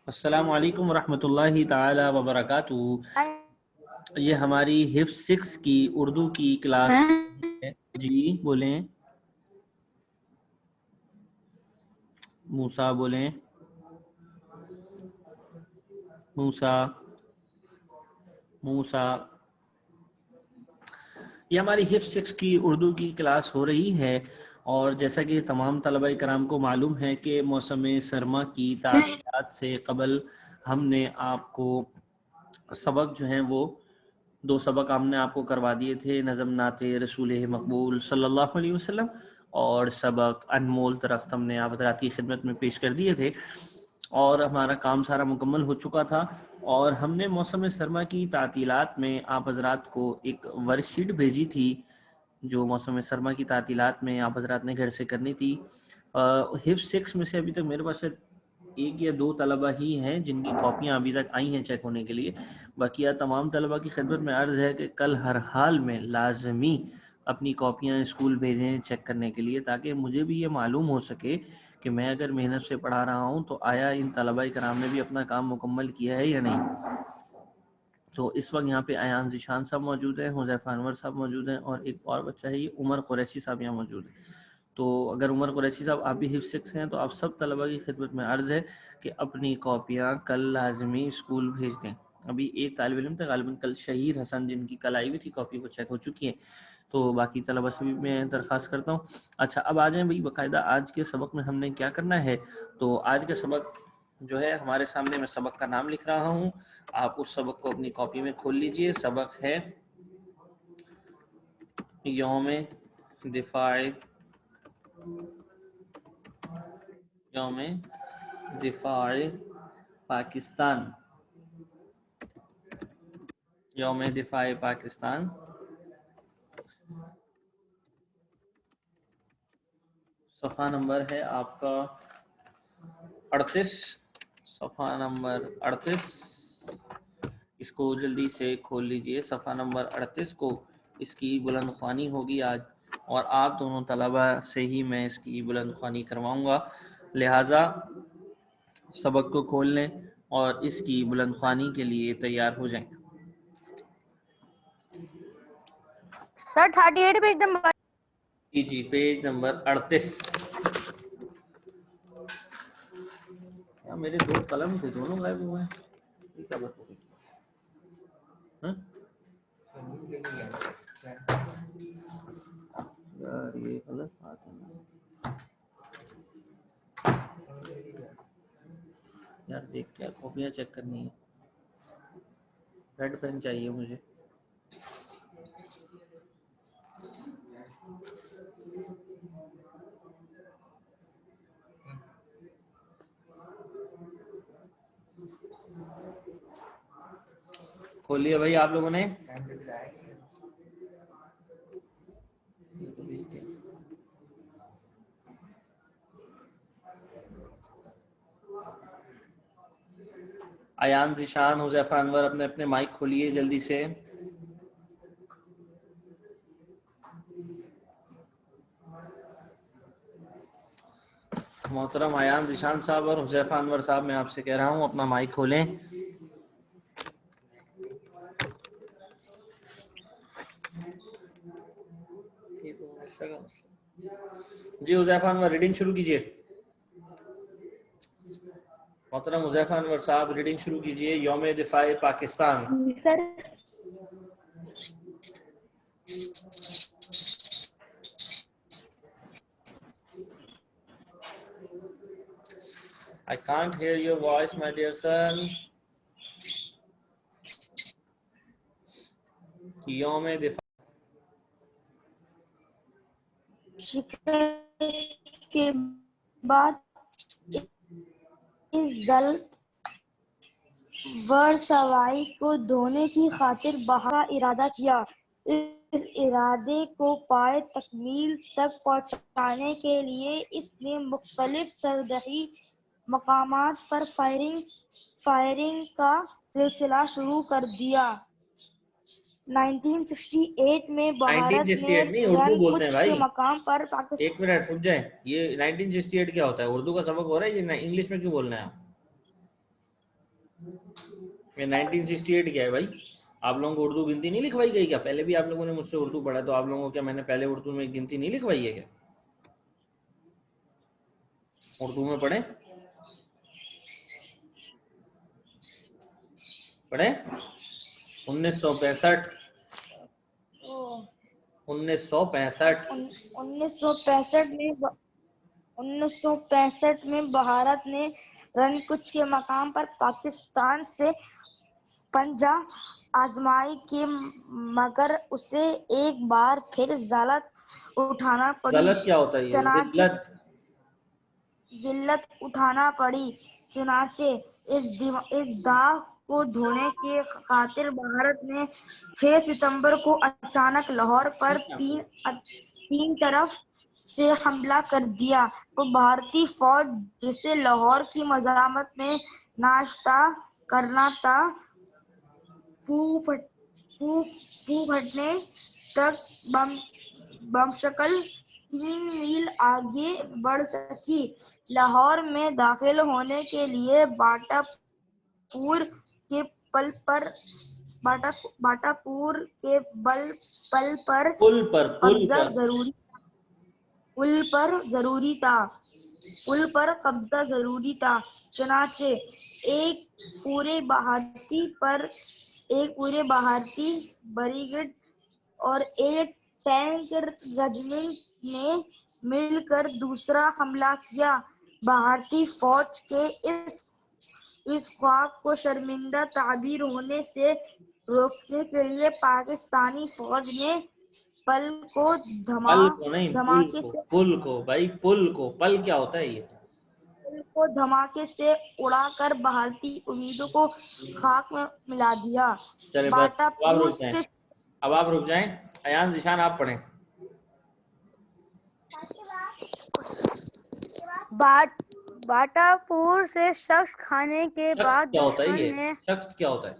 السلام علیکم ورحمۃ اللہ تعالی وبرکاتہ. یہ ہماری حفظ 6 کی اردو کی کلاس ہے. جی بولیں. موسیٰ بولیں. موسیٰ. یہ ہماری حفظ 6 کی اردو کی کلاس ہو رہی ہے، اور جیسا کہ تمام طلبہ کرام کو معلوم ہے کہ موسم سرما کی تعطیلات سے قبل ہم نے آپ کو سبق جو ہیں وہ 2 سبق ہم نے آپ کو کروا دیے تھے، نظم نعت رسول مقبول صلی اللہ علیہ وسلم اور سبق انمول درخت ہم نے آپ حضرات کی خدمت میں پیش کر دیے تھے، اور ہمارا کام سارا مکمل ہو چکا تھا. اور ہم نے موسم سرما کی تعطیلات میں آپ حضرات کو ایک ورک شیٹ بھیجی تھی جو موسم سرما کی تعطیلات میں آپ حضرات نے گھر سے کرنی تھی. حفظ 6 میں سے ابھی تک میرے پاس 1 یا 2 طلبہ ہی ہیں جن کی کاپیاں ابھی تک آئی ہیں چیک ہونے کے لیے. باقی تمام طلبہ کی خدمت میں عرض ہے کہ کل ہر حال میں لازمی اپنی کاپیاں اسکول بھیجیں چیک کرنے کے لیے، تاکہ مجھے بھی یہ معلوم ہو سکے کہ میں اگر محنت سے پڑھا رہا ہوں تو آیا ان طلبہ کرام نے بھی اپنا کام مکمل کیا ہے یا نہیں. تو اس وقت یہاں پہ ایان ذیشان صاحب موجود ہیں، حذیفہ انور صاحب موجود ہیں، اور ایک اور بچہ ہے یہ عمر قریشی صاحب یہاں موجود ہیں. تو اگر عمر قریشی صاحب آپ بھی حفظ 6 ہیں تو آپ سب طلبہ کی خدمت میں عرض ہے کہ اپنی کاپیاں کل لازمی اسکول بھیج دیں. ابھی ایک طالب علم تھے غالباً کل شہیر حسن، جن کی کل آئی ہوئی تھی کاپی وہ چیک ہو چکی ہے، تو باقی طلبہ سے بھی میں درخواست کرتا ہوں. اچھا اب آ جائیں بھائی باقاعدہ آج کے سبق میں ہم نے کیا کرنا ہے. تو آج کے سبق جو ہے ہمارے سامنے میں سبق کا نام لکھ رہا ہوں، آپ اس سبق کو اپنی کاپی میں کھول لیجئے. سبق ہے یوم دفاع پاکستان. یوم دفاع پاکستان. صفحہ نمبر ہے آپ کا 38. صفحہ نمبر 38 اس کو جلدی سے کھول لیجئے. صفحہ نمبر 38 کو اس کی بلند خوانی ہوگی آج، اور آپ دونوں طلبہ سے ہی میں اس کی بلند خوانی کرواؤں گا، لہٰذا سبق کو کھول لیں اور اس کی بلند خوانی کے لیے تیار ہو جائیں. سر 38 پہ ایک دم جی پیج نمبر 38. میرے 2 قلم تھے دونوں غائب ہوئے ہیں، یہ کیا بات ہو گئی؟ یار یہ غلط بات ہے نا یار. دیکھ کیا کاپیاں چیک کرنی ہے، ریڈ پین چاہیے مجھے. کھولیے بھائی آپ لوگوں نے. ایان ذیشان حذیفہ انور اپنے اپنے مائک کھولیے جلدی سے. محترم ایان ذیشان صاحب اور حذیفہ انور صاحب میں آپ سے کہہ رہا ہوں اپنا مائک کھولیں. جی حذیفہ انور ریڈنگ شروع کیجئے. محترم حذیفہ انور صاحب ریڈنگ شروع کیجئے. یوم دفاع پاکستان. سر I can't hear your voice, my dear son. یوم دفاع کے بعد اس غلط ورثائی کو دھونے کی خاطر بہا کا ارادہ کیا. اس ارادے کو پائے تکمیل تک پہنچانے کے لیے اس نے مختلف سرحدی مقامات پر فائرنگ کا سلسلہ شروع کر دیا. 1968 میں بھارت نے 1968 نہیں اردو رن بولتے ہیں کچھ بھائی. مقام پر پاکستان. ایک منٹ رک جائیں. یہ 1968 کیا ہوتا ہے؟ اردو کا سبق ہو رہا ہے، یہ انگلش میں کیوں بولنا ہے آپ؟ یہ 1968 کیا ہے بھائی؟ آپ لوگوں کو اردو گنتی نہیں لکھوائی گئی کیا؟ پہلے بھی آپ لوگوں نے مجھ سے اردو پڑھا تو آپ لوگوں کو کیا میں نے پہلے اردو میں گنتی نہیں لکھوائی ہے کیا؟ اردو میں پڑھیں 1965 1965 1965 میں بھارت نے رن کچ کے مقام پر پاکستان سے پنجہ آزمائی کی، مگر اسے ایک بار پھر ذلت اٹھانا پڑی۔ غلط کیا ہوتا ہے یہ؟ چنانچہ ذلت ذلت اٹھانا پڑی چنانچہ اس داغ کو دھونے کی خاطر بھارت نے 6 ستمبر کو اچانک لاہور پر تین طرف سے حملہ کر دیا تو بھارتی فوج جسے لاہور کی مزاحمت میں ناشتہ کرنا تھا، پھٹنے تک بمشکل 3 میل آگے بڑھ سکی۔ لاہور میں داخل ہونے کے لیے باٹا پور کے پل پر قبضہ ضروری تھا، چنانچہ ایک پورے بھارتی بریگیڈ اور ایک ٹینک رجمنٹ نے مل کر دوسرا حملہ کیا۔ بھارتی فوج کے اس خواب کو شرمندہ تعبیر ہونے سے روکنے کے لیے پاکستانی فوج نے پل کو پل کو نہیں، پل کیا ہوتا ہے یہ؟ دھماکے سے اڑا کر بھارتی امیدوں کو خاک میں ملا دیا۔ چلے بس باٹا پور سے اب آپ رک جائیں۔ ایان ذیشان آپ پڑھیں۔ باٹا پور سے شکست کھانے کے بعد کیا ہوتا ہے دشمن یہ؟ نے شکست کیا ہوتا ہے؟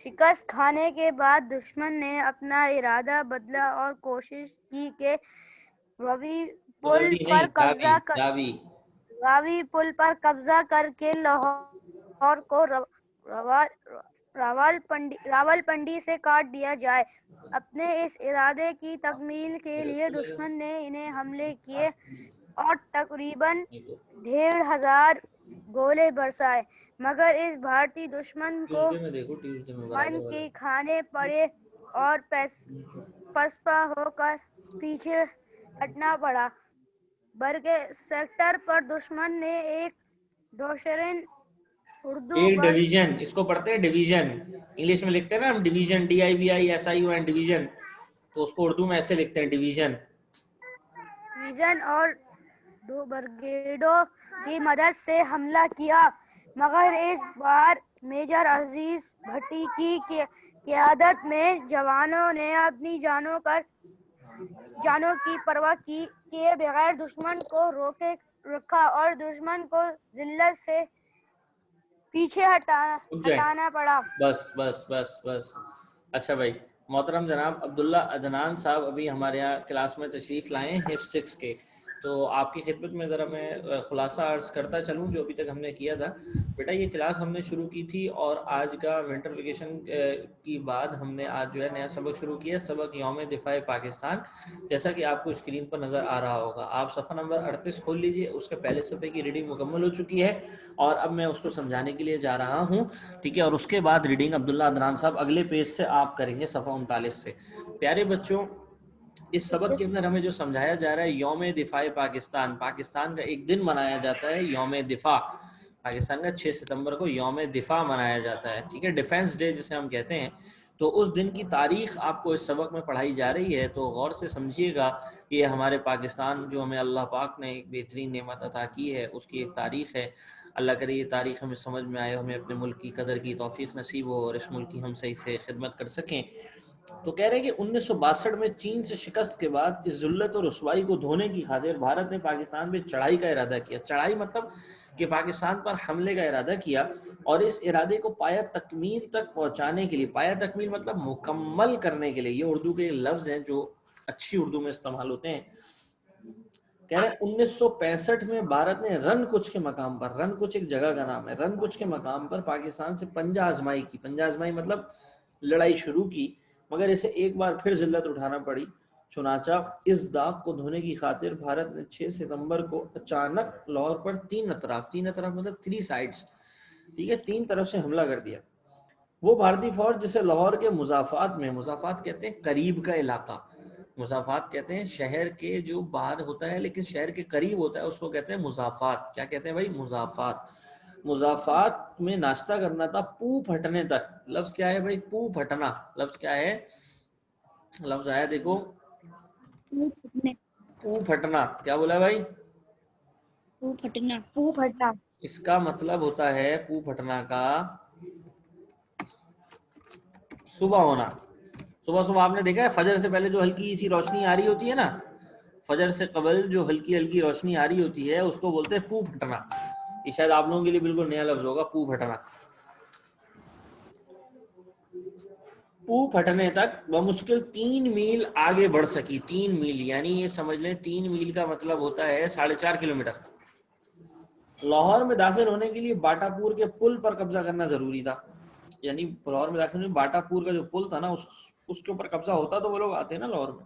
شکست کھانے کے بعد دشمن نے اپنا ارادہ بدلا اور کوشش کی کہ راوی پل پر قبضہ کر کے لاہور کو راولپنڈی سے کاٹ دیا جائے۔ اپنے اس ارادے کی تکمیل کے لیے دشمن نے انہیں حملے کیے اور تقریباً 1500 گولے برسائے، مگر اس بھارتی دشمن کو من کے کھانے پڑے اور پسپا ہو کر پیچھے ہٹنا پڑا۔ برگے سیکٹر پر دشمن نے ایک ڈویژن ڈویژن، اس کو پڑھتے ہیں ڈویژن، انگلش میں لکھتے ہیں نا ہم ڈویژن، DIVISION ڈویژن، تو اس کو اردو میں ایسے لکھتے ہیں ڈویژن اور 2 بریگیڈوں کی مدد سے حملہ کیا، مگر اس بار میجر عزیز بھٹی کی قیادت میں جوانوں نے اپنی جانوں کی پرواہ کیے بغیر دشمن کو روکے رکھا اور دشمن کو ذلت سے پیچھے ہٹانا پڑا۔ بس اچھا بھائی محترم جناب عبداللہ عدنان صاحب ابھی ہمارے یہاں کلاس میں تشریف لائے ہیں حفظ 6 کے، تو آپ کی خدمت میں ذرا میں خلاصہ عرض کرتا چلوں جو ابھی تک ہم نے کیا تھا۔ بیٹا یہ کلاس ہم نے شروع کی تھی اور آج کا ونٹر ویکیشن کی بعد ہم نے آج جو ہے نیا سبق شروع کیا، سبق یوم دفاع پاکستان، جیسا کہ آپ کو اسکرین پر نظر آ رہا ہوگا۔ آپ صفحہ نمبر 38 کھول لیجئے، اس کے پہلے صفحے کی ریڈنگ مکمل ہو چکی ہے اور اب میں اس کو سمجھانے کے لیے جا رہا ہوں، ٹھیک ہے، اور اس کے بعد ریڈنگ عبداللہ عدنان صاحب اگلے پیج سے آپ کریں گے صفحہ 39 سے۔ پیارے بچوں اس سبق کے اندر ہمیں جو سمجھایا جا رہا ہے یوم دفاع پاکستان، پاکستان کا ایک دن منایا جاتا ہے یوم دفاع، پاکستان کا 6 ستمبر کو یوم دفاع منایا جاتا ہے، ٹھیک ہے، ڈیفنس ڈے جسے ہم کہتے ہیں۔ تو اس دن کی تاریخ آپ کو اس سبق میں پڑھائی جا رہی ہے، تو غور سے سمجھیے گا کہ یہ ہمارے پاکستان جو ہمیں اللہ پاک نے ایک بہترین نعمت عطا کی ہے اس کی ایک تاریخ ہے۔ اللہ کرے یہ تاریخ ہمیں سمجھ میں آئے، ہمیں اپنے ملک کی قدر کی توفیق نصیب ہو اور اس ملک کی ہم صحیح سے خدمت کر سکیں۔ تو کہہ رہے ہیں کہ 1962 میں چین سے شکست کے بعد اس ذلت اور رسوائی کو دھونے کی خاطر بھارت نے پاکستان پہ چڑھائی کا ارادہ کیا۔ چڑھائی مطلب کہ پاکستان پر حملے کا ارادہ کیا اور اس ارادے کو پایہ تکمیل تک پہنچانے کے لیے، پایہ تکمیل مطلب مکمل کرنے کے لیے، یہ اردو کے لفظ ہیں جو اچھی اردو میں استعمال ہوتے ہیں، کہہ رہے ہیں 1965 میں بھارت نے رن کچھ کے مقام پر، رن کچھ ایک جگہ کا نام ہے، رن کچھ کے مقام پر پاکستان سے پنجہ آزمائی کی، پنجہ آزمائی مطلب لڑائی شروع کی، مگر اسے ایک بار پھر ذلت اٹھانا پڑی۔ چنانچہ اس داغ کو دھونے کی خاطر بھارت نے 6 ستمبر کو اچانک لاہور پر تین اطراف مطلب 3 سائڈز، ٹھیک ہے، 3 طرف سے حملہ کر دیا۔ وہ بھارتی فوج جسے لاہور کے مضافات میں، مضافات کہتے ہیں قریب کا علاقہ، مضافات کہتے ہیں شہر کے جو باہر ہوتا ہے لیکن شہر کے قریب ہوتا ہے، اس کو کہتے ہیں مضافات۔ کیا کہتے ہیں بھائی؟ مضافات۔ مضافات میں ناشتہ کرنا تھا پو پھٹنے تک۔ لفظ کیا ہے بھائی؟ پو پھٹنا۔ لفظ کیا ہے؟ لفظ آیا دیکھو، پو پھٹنا۔ کیا بولا بھائی؟ پو پھٹنا۔ پو پھٹنا۔ اس کا مطلب ہوتا ہے پو پھٹنا کا صبح ہونا۔ صبح صبح آپ نے دیکھا ہے فجر سے پہلے جو ہلکی سی روشنی آ رہی ہوتی ہے نا، فجر سے قبل جو ہلکی ہلکی روشنی آ رہی ہوتی ہے اس کو بولتے ہیں پو پھٹنا۔ یہ شاید آپ لوگوں کے لیے بالکل نیا لفظ ہوگا، پو پھٹنا۔ پو پھٹنے تک بمشکل 3 میل آگے بڑھ سکی۔ 3 میل یعنی یہ سمجھ لیں 3 میل کا مطلب ہوتا ہے 4.5 کلومیٹر۔ لاہور میں داخل ہونے کے لیے باٹا پور کے پل پر قبضہ کرنا ضروری تھا، یعنی لاہور میں داخل ہونے باٹا پور کا جو پل تھا نا اس کے اوپر قبضہ ہوتا تو وہ لوگ آتے نا لاہور میں۔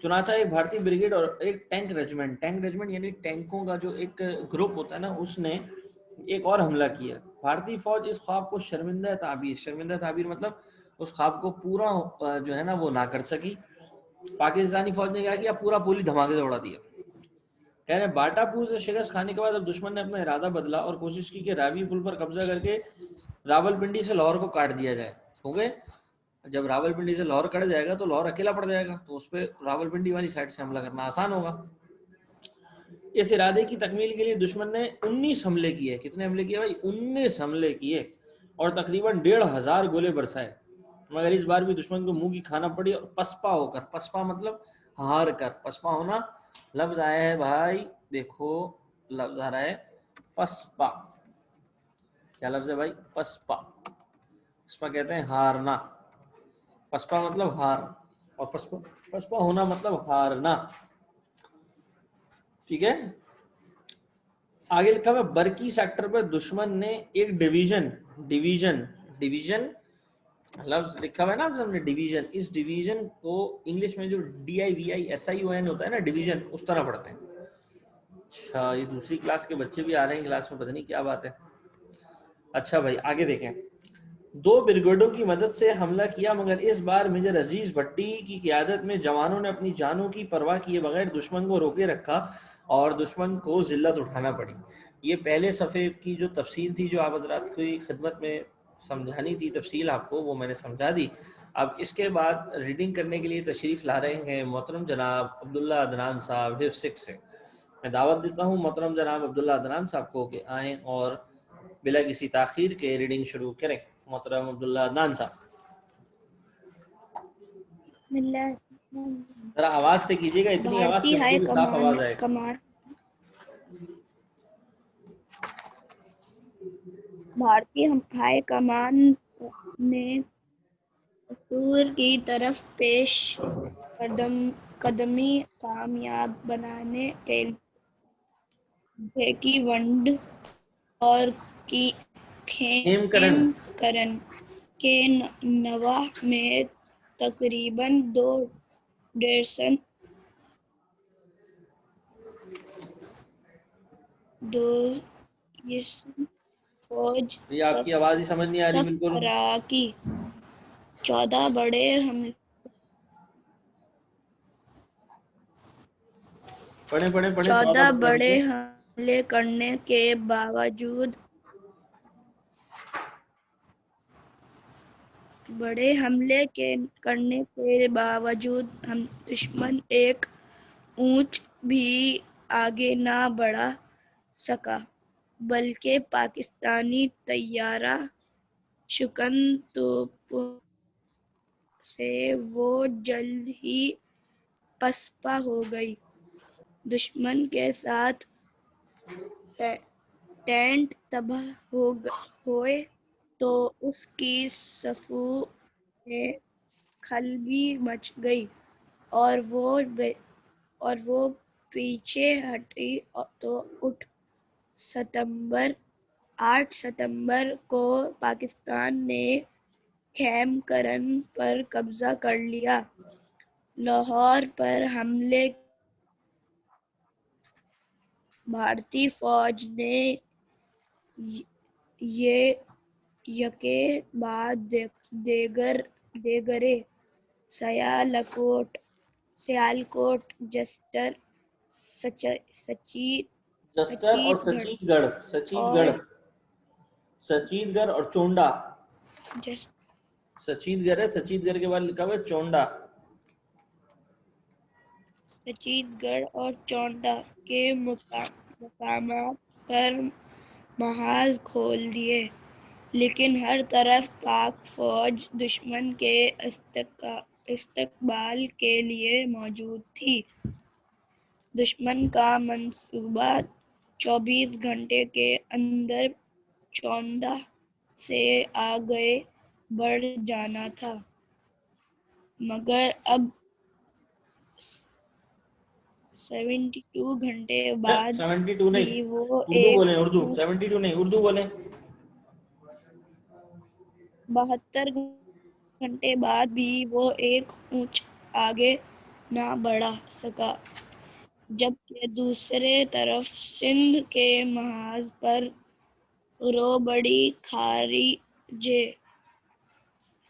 چنانچہ ایک بھارتی بریگیڈ اور ایک ٹینک ریجمنٹ یعنی ٹینکوں کا جو ایک گروپ ہوتا ہے نا، اس نے ایک اور حملہ کیا۔ بھارتی فوج اس خواب کو شرمندہ تعبیر مطلب اس خواب کو پورا جو ہے نا وہ نہ کر سکی۔ پاکستانی فوج نے کیا کیا؟ پورا پولی دھماکے سے اڑا دیا۔ کہہ رہے باٹا پور سے شکست کھانے کے بعد اب دشمن نے اپنا ارادہ بدلا اور کوشش کی کہ راوی پل پر قبضہ کر کے راول پنڈی سے لاہور کو کاٹ دیا جائے۔ ہو گئے؟ جب راول پنڈی سے لاہور کٹ جائے گا تو لاہور اکیلا پڑ جائے گا، تو اس پہ راول پنڈی والی سائڈ سے حملہ کرنا آسان ہوگا۔ اس ارادے کی تکمیل کے لیے دشمن نے 19 حملے کیے۔ کتنے حملے کیے بھائی؟ 19 حملے کیے اور تقریباً 1,500 گولے برسائے، مگر اس بار بھی دشمن کو منہ کی کھانا پڑی اور پسپا ہو کر، پسپا مطلب ہار کر، پسپا ہونا لفظ آیا ہے بھائی، دیکھو لفظ آ رہا ہے پسپا۔ کیا لفظ ہے بھائی؟ پسپا۔ پسپا کہتے ہیں ہارنا، پسپا مطلب ہار اور پسپا ہونا مطلب ہارنا، ٹھیک ہے۔ آگے لکھا ہوا برکی سیکٹر پر دشمن نے ایک ڈویژن لفظ لکھا ہوا ہے نا آپ نے ڈویژن، اس ڈویژن کو انگلش میں جو DIVISION ہوتا ہے نا ڈویژن، اس طرح پڑھتے ہیں۔ اچھا یہ دوسری کلاس کے بچے بھی آ رہے ہیں کلاس میں، پتہ نہیں کیا بات ہے۔ اچھا بھائی آگے دیکھیں، 2 بریگیڈوں کی مدد سے حملہ کیا، مگر اس بار میجر عزیز بھٹی کی قیادت میں جوانوں نے اپنی جانوں کی پرواہ کیے بغیر دشمن کو روکے رکھا اور دشمن کو ذلت اٹھانا پڑی۔ یہ پہلے صفحے کی جو تفصیل تھی جو آپ حضرات کی خدمت میں سمجھانی تھی، تفصیل آپ کو وہ میں نے سمجھا دی۔ اب اس کے بعد ریڈنگ کرنے کے لیے تشریف لا رہے ہیں محترم جناب عبداللہ عدنان صاحب حفظ 6 سے۔ میں دعوت دیتا ہوں محترم جناب عبداللہ عدنان صاحب کو کہ آئیں اور بلا کسی تاخیر کے ریڈنگ شروع کریں۔ محترم عبداللہ عدنان صاحب ذرا آواز سے کیجیے گا، اتنی آواز بھارتی کہ ہائی بالکل صاف آواز آئے۔ بھارتی ہائی کمان نے قصور کی طرف پیش قدمی کامیاب بنانے کے لیے بھیکی ونڈ اور کی خیم کرن کرن کے نواح میں تقریباً 2 ڈزن فوج یہ آپ کی آواز ہی سمجھ نہیں آ رہی صف بالکل۔ کرا کی 14 بڑے حملے پڑھیں 14 بڑے حملے کرنے کے باوجود دشمن ایک اونچ بھی آگے نہ بڑھ سکا، بلکہ پاکستانی طیارہ شکن توپوں سے وہ جلد ہی پسپا ہو گئی۔ دشمن کے 7 ٹینک تباہ ہوئے تو اس کی صفوں میں خلبی مچ گئی اور وہ پیچھے ہٹی تو 8 ستمبر کو پاکستان نے خیم کرن پر قبضہ کر لیا۔ لاہور پر حملے بھارتی فوج نے یکے بعد دیگرے سیالکوٹ، جسٹر، جسٹر اور سچیت گڑھ اور چونڈا۔ سچیت گڑھ ہے، سچیت گڑھ کے بعد لکھا ہوا ہے چونڈا۔ سچیت گڑھ اور چونڈا کے مقامات پر محاذ کھول دیے، لیکن ہر طرف پاک فوج دشمن کے استقبال کے لیے موجود تھی۔ دشمن کا منصوبہ 24 گھنٹے کے اندر چونڈا سے آگے بڑھ جانا تھا، مگر اب 72 گھنٹے بعد 72 نہیں، بھی وہ اردو بولیں، اردو 72 نہیں، اردو بولیں۔ 72 گھنٹے بعد بھی وہ ایک انچ آگے نہ بڑھ سکا، جبکہ دوسرے طرف سندھ کے محاذ پر روبڑی خارجہ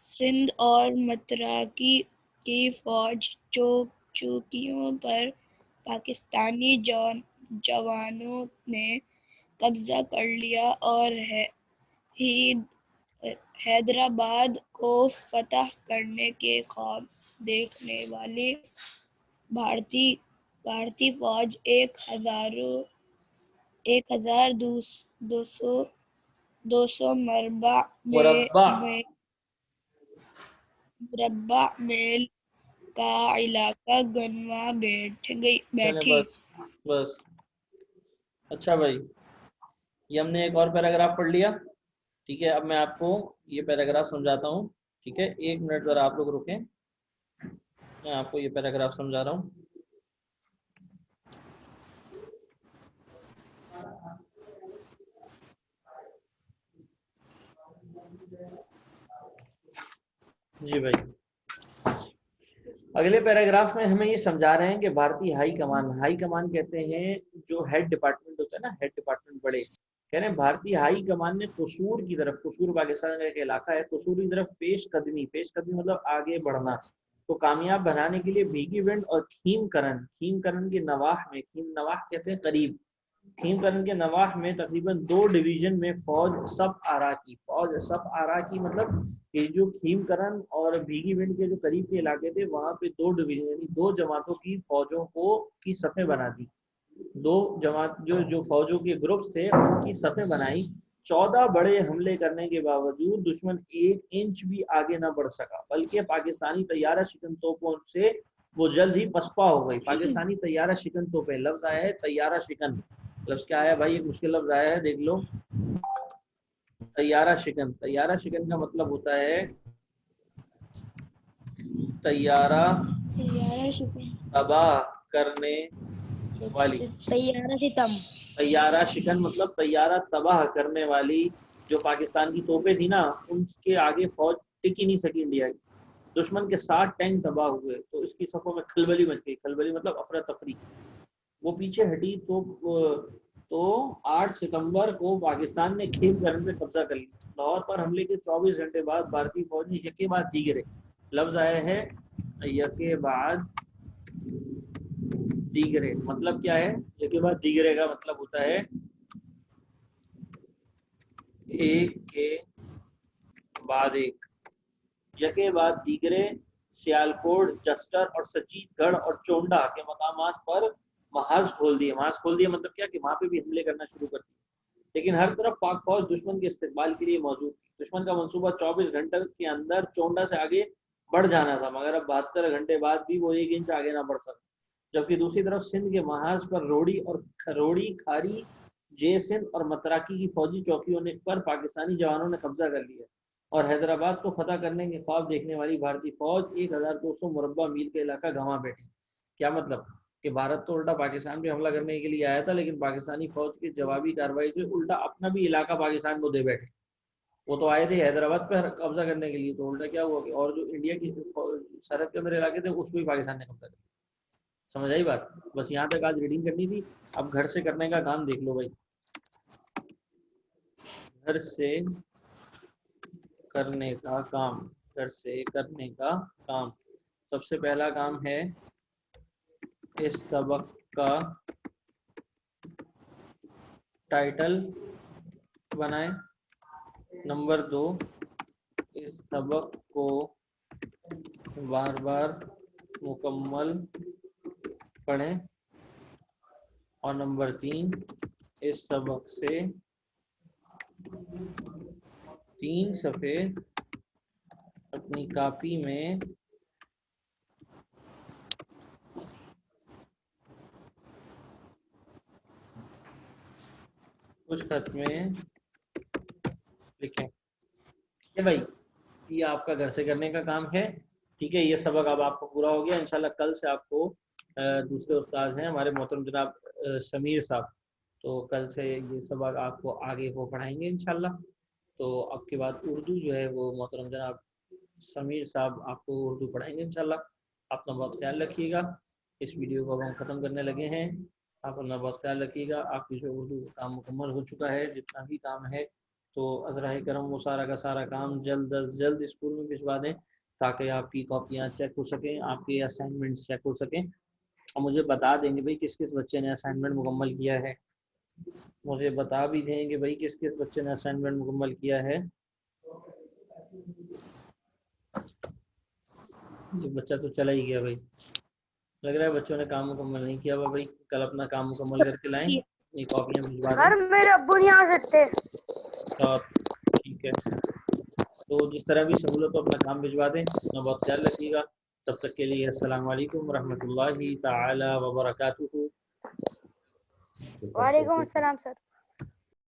سندھ اور متراکی کی فوج چوکیوں پر پاکستانی جوانوں نے قبضہ کر لیا اور حیدرآباد کو فتح کرنے کے خواب دیکھنے والی بھارتی فوج 1200 مربع میل کا علاقہ گنوا بیٹھی۔ بس اچھا بھائی، یہ ہم نے ایک اور پیراگراف پڑھ لیا، ٹھیک ہے۔ اب میں آپ کو یہ پیراگراف سمجھاتا ہوں، ٹھیک ہے۔ 1 منٹ ذرا آپ لوگ رکیں، میں آپ کو یہ پیراگراف سمجھا رہا ہوں۔ جی بھائی، اگلے پیراگراف میں ہمیں یہ سمجھا رہے ہیں کہ بھارتی ہائی کمان کہتے ہیں جو ہیڈ ڈپارٹمنٹ ہوتا ہے نا، ہیڈ ڈپارٹمنٹ بڑے، کہہ رہے ہیں بھارتی ہائی کمان نے قصور کی طرف، قصور پاکستان کا ایک علاقہ ہے، قصور کی طرف پیش قدمی مطلب آگے بڑھنا کو کامیاب بنانے کے لیے بھیگی ونڈ اور خیم کرن کے نواح میں، نواح کہتے ہیں قریب، خیم کرن کے نواح میں تقریباً 2 ڈویژن میں فوج صف آرا کی مطلب کہ جو خیم کرن اور بھیگی ونڈ کے جو قریب کے علاقے تھے وہاں پہ 2 ڈویژن یعنی 2 جماعتوں کی فوجوں کی صفیں بنا دی، 2 جماعت جو فوجوں کے گروپس تھے ان کی صفیں بنائی۔ 14 بڑے حملے کرنے کے باوجود دشمن 1 انچ بھی آگے نہ بڑھ سکا، بلکہ پاکستانی طیارہ شکن توپوں سے وہ جلد ہی پسپا ہو گئی۔ پاکستانی طیارہ شکن توپیں، لفظ آیا ہے طیارہ شکن، لفظ کیا آیا بھائی، ایک مشکل لفظ آیا ہے، دیکھ لو۔ طیارہ شکن کا مطلب ہوتا ہے طیارہ تباہ کرنے والی، طیارہ شکن مطلب طیارہ تباہ کرنے والی۔ جو پاکستان کی توپیں تھی نا ان کے آگے فوج ٹک ہی نہیں سکی انڈیا کی، دشمن کے 60 ٹینک تباہ ہوئے، تو اس کی صفوں میں کھلبلی مچ گئی، کھلبلی مطلب افراتفری، وہ پیچھے ہٹی تو 8 ستمبر کو پاکستان نے خیم کرن پہ قبضہ کر لیا۔ لاہور پر حملے کے 24 گھنٹے بعد بھارتی فوج نے یکے بعد دیگرے، لفظ آیا ہے یکے بعد دیگرے، مطلب کیا ہے، یکے بعد دیگرے کا مطلب ہوتا ہے ایک کے بعد ایک، یکے بعد دیگرے سیالکوٹ، جسٹر اور سچیت گڑھ اور چونڈا کے مقامات پر محاذ کھول دیے مطلب کیا کہ وہاں پہ بھی حملے کرنا شروع کر دیے، لیکن ہر طرف پاک فوج دشمن کے استقبال کے لیے موجود تھی۔ دشمن کا منصوبہ 24 گھنٹے کے اندر چونڈا سے آگے بڑھ جانا تھا، مگر اب 72 گھنٹے بعد بھی وہ 1 انچ آگے نہ بڑھ سکا، جبکہ دوسری طرف سندھ کے محاذ پر روڑی کھاری جے سندھ اور متراکی کی فوجی چوکیوں پر پاکستانی جوانوں نے قبضہ کر لیا اور حیدرآباد کو فتح کرنے کے خواب دیکھنے والی بھارتی فوج 1200 مربع میل کا علاقہ گنوا بیٹھی۔ کیا مطلب، کہ بھارت تو الٹا پاکستان پہ حملہ کرنے کے لیے آیا تھا، لیکن پاکستانی فوج کی جوابی کارروائی سے الٹا اپنا بھی علاقہ پاکستان کو دے بیٹھے. وہ تو آئے تھے حیدرآباد پہ قبضہ کرنے کے لیے، تو الٹا کیا ہوا کہ اور جو انڈیا کی سرحد کے اندر علاقے تھے اس کو بھی پاکستان نے قبضہ کر لیا. سمجھ آئی بات؟ بس یہاں تک آج ریڈنگ کرنی تھی. اب گھر سے کرنے کا کام دیکھ لو بھائی، گھر سے کرنے کا کام، گھر سے کرنے کا کام. سب سے پہلا کام ہے اس سبق کا ٹائٹل بنائیں. نمبر 2، اس سبق کو بار بار مکمل پڑھیں. اور نمبر 3، اس سبق سے 3 صفحے اپنی کاپی میں کچھ خط میں لکھیں. ٹھیک ہے بھائی، یہ آپ کا گھر سے کرنے کا کام ہے. ٹھیک ہے، یہ سبق اب آپ کو پورا ہو گیا. انشاءاللہ کل سے آپ کو دوسرے استاذ ہیں ہمارے محترم جناب سمیر صاحب، تو کل سے یہ سبق آپ کو آگے وہ پڑھائیں گے انشاءاللہ. تو اب کے بعد اردو جو ہے وہ محترم جناب سمیر صاحب آپ کو اردو پڑھائیں گے انشاءاللہ. اپنا بہت خیال رکھیے گا. اس ویڈیو کو ہم ختم کرنے لگے ہیں. آپ اپنا بہت خیال رکھیے گا. آپ کی جو اردو کام مکمل ہو چکا ہے، جتنا بھی کام ہے، تو عذرائے کرم وہ سارا کا سارا کام جلد از جلد اسکول میں بھجوا دیں تاکہ آپ کی کاپیاں چیک ہو سکیں، آپ کے اسائنمنٹس چیک ہو سکیں. اور مجھے بتا دیں گے بھائی کس کس بچے نے اسائنمنٹ مکمل کیا ہے. مجھے بتا بھی دیں کہ بھائی کس کس بچے نے اسائنمنٹ مکمل کیا ہے. یہ بچہ تو چلا ہی گیا بھائی، لگ رہا ہے بچوں نے کام مکمل نہیں کیا ہوا. بھائی کل اپنا کام مکمل کر کے لائیں، یہ کاپیاں بھجوا دیں. سر میرے ابو نہیں آ سکتے. ٹھیک ہے، تو جس طرح بھی سہولت ہو اپنا کام بھجوا دیں. اپنا بہت خیال رکھیے گا. تب تک کے لیے السلام علیکم ورحمۃ اللہ تعالی وبرکاتہ. وعلیکم السلام سر.